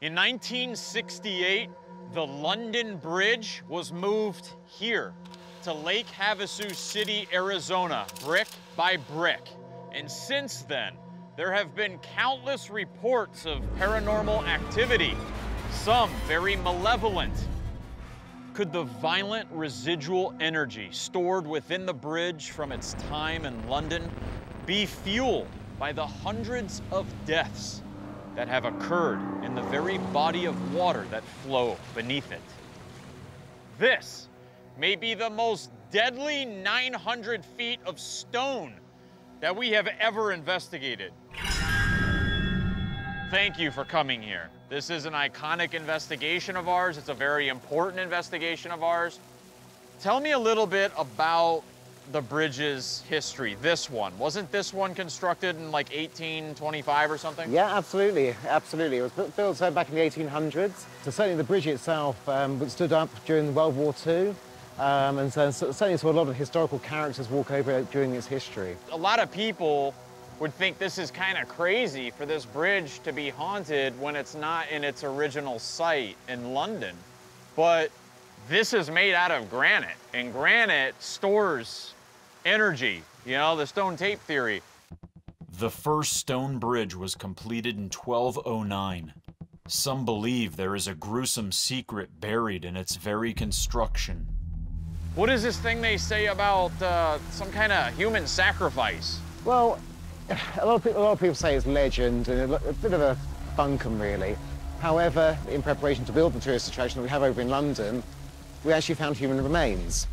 In 1968, the London Bridge was moved here to Lake Havasu City, Arizona, brick by brick. And since then, there have been countless reports of paranormal activity, some very malevolent. Could the violent residual energy stored within the bridge from its time in London be fueled by the hundreds of deaths that have occurred in the very body of water that flow beneath it? This may be the most deadly 900 feet of stone that we have ever investigated. Thank you for coming here. This is an iconic investigation of ours. It's a very important investigation of ours. Tell me a little bit about the bridge's history. This one, wasn't this one constructed in like 1825 or something? Yeah, absolutely, absolutely. It was built back in the 1800s. So certainly the bridge itself stood up during World War II. And so certainly saw a lot of historical characters walk over it during its history. A lot of people would think this is kind of crazy for this bridge to be haunted when it's not in its original site in London. But this is made out of granite, and granite stores energy, you know, the stone tape theory. The first stone bridge was completed in 1209. Some believe there is a gruesome secret buried in its very construction. What is this thing they say about some kind of human sacrifice? Well, a lot of people say it's legend and a bit of a bunkum, really. However, in preparation to build the tourist attraction that we have over in London, we actually found human remains.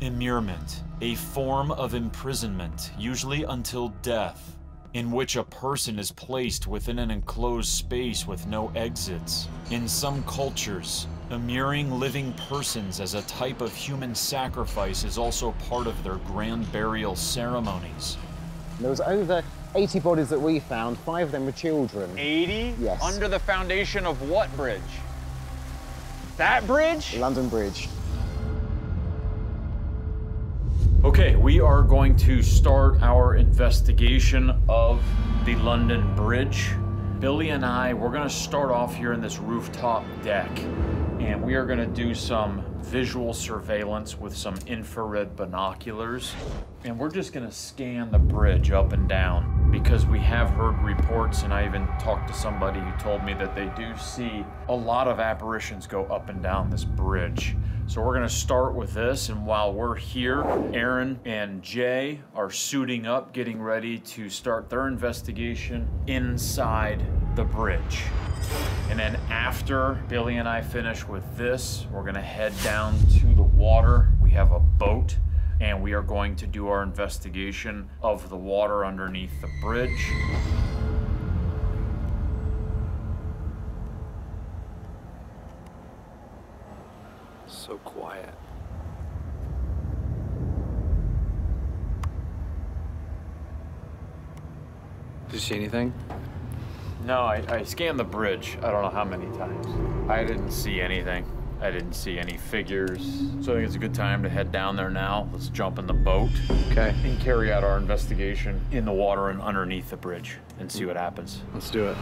Immurement, a form of imprisonment, usually until death, in which a person is placed within an enclosed space with no exits. In some cultures, immuring living persons as a type of human sacrifice is also part of their grand burial ceremonies. There was over 80 bodies that we found, 5 of them were children. 80? Yes. Under the foundation of what bridge? That bridge? London Bridge. Okay, we are going to start our investigation of the London Bridge. Billy and I, we're gonna start off here in this rooftop deck, and we are gonna do some visual surveillance with some infrared binoculars. And we're just gonna scan the bridge up and down because we have heard reports, and I even talked to somebody who told me that they do see a lot of apparitions go up and down this bridge. So we're gonna start with this, and while we're here, Aaron and Jay are suiting up, getting ready to start their investigation inside the bridge. And then after Billy and I finish with this, we're gonna head down to the water. We have a boat, and we are going to do our investigation of the water underneath the bridge. So quiet. Did you see anything? No, I scanned the bridge. I don't know how many times. I didn't see anything. I didn't see any figures. So I think it's a good time to head down there now. Let's jump in the boat. Okay. And carry out our investigation in the water and underneath the bridge and see what happens. Let's do it.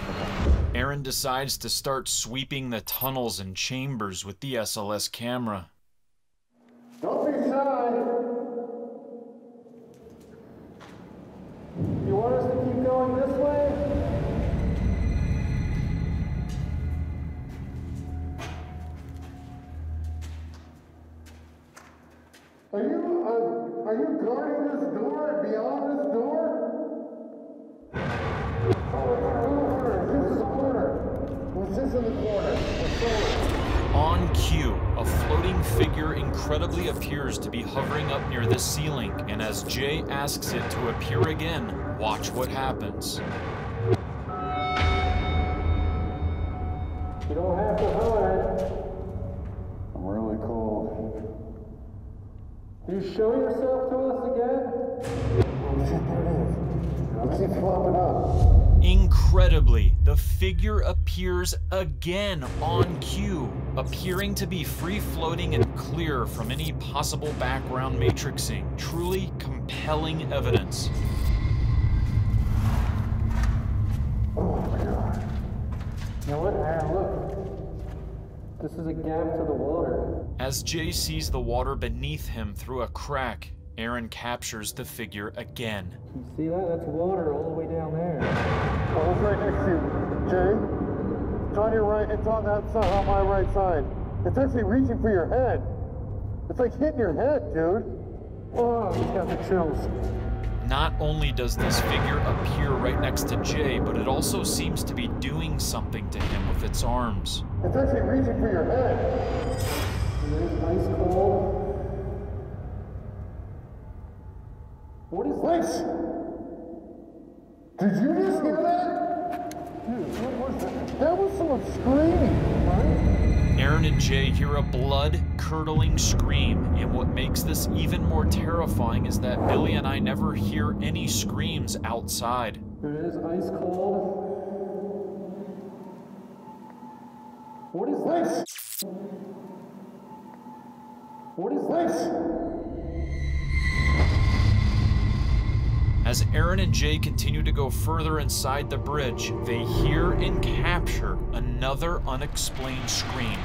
Aaron decides to start sweeping the tunnels and chambers with the SLS camera. Don't be shy. You want us to keep going this way? Are you guarding this door and beyond this door? This is the corner. What's this in the corner? On cue, a floating figure incredibly appears to be hovering up near the ceiling, and as Jay asks it to appear again, watch what happens. You don't have to hide. I'm really cold. You show yourself to us again? Oh shit, there it is. Let's keep flopping up. Incredibly, the figure appears again on cue, appearing to be free-floating and clear from any possible background matrixing. Truly compelling evidence. Oh my god. You know what, Aaron, look. This is a gap to the water. As Jay sees the water beneath him through a crack, Aaron captures the figure again. You see that? That's water all the way down there. Oh, it's right next to you, Jay. It's on your right, it's on that side, on my right side. It's actually reaching for your head. It's like hitting your head, dude. Oh, he's got the chills. Not only does this figure appear right next to Jay, but it also seems to be doing something to him with its arms. It's actually reaching for your head. It is ice cold. What is Wait! Did you just hear that? Dude, what was that? That was someone screaming, right? Aaron and Jay hear a blood-curdling scream, and what makes this even more terrifying is that Billy and I never hear any screams outside. It is ice cold. What is that? What is that? As Aaron and Jay continue to go further inside the bridge, they hear and capture another unexplained scream.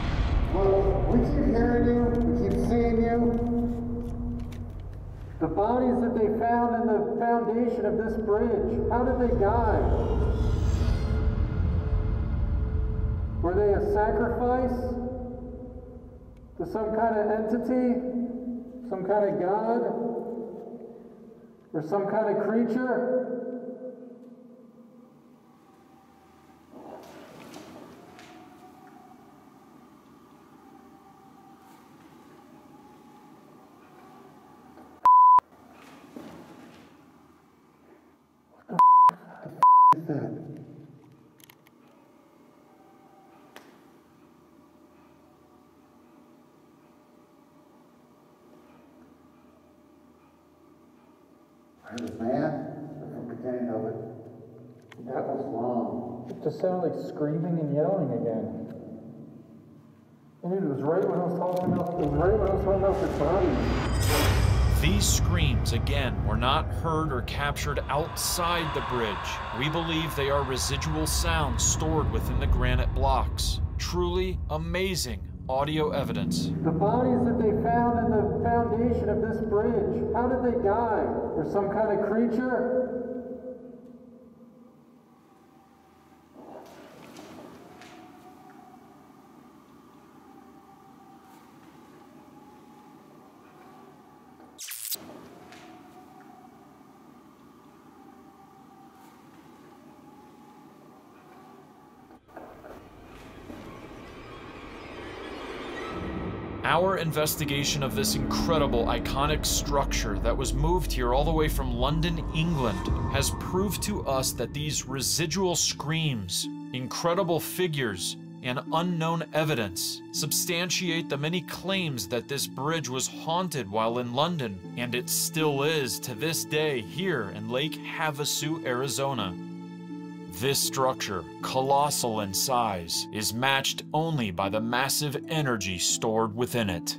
Look, we keep hearing you, we keep seeing you. The bodies that they found in the foundation of this bridge, how did they die? Were they a sacrifice to some kind of entity, some kind of god? Or some kind of creature? What the is that? I heard a man from the beginning of it. That was long. It just sounded like screaming and yelling again. And it was right when I was talking about the bodies. These screams, again, were not heard or captured outside the bridge. We believe they are residual sounds stored within the granite blocks. Truly amazing audio evidence. The bodies that they found in the foundation of this bridge, how did they die? Or some kind of creature? Our investigation of this incredible, iconic structure that was moved here all the way from London, England, has proved to us that these residual screams, incredible figures, and unknown evidence substantiate the many claims that this bridge was haunted while in London, and it still is to this day here in Lake Havasu, Arizona. This structure, colossal in size, is matched only by the massive energy stored within it.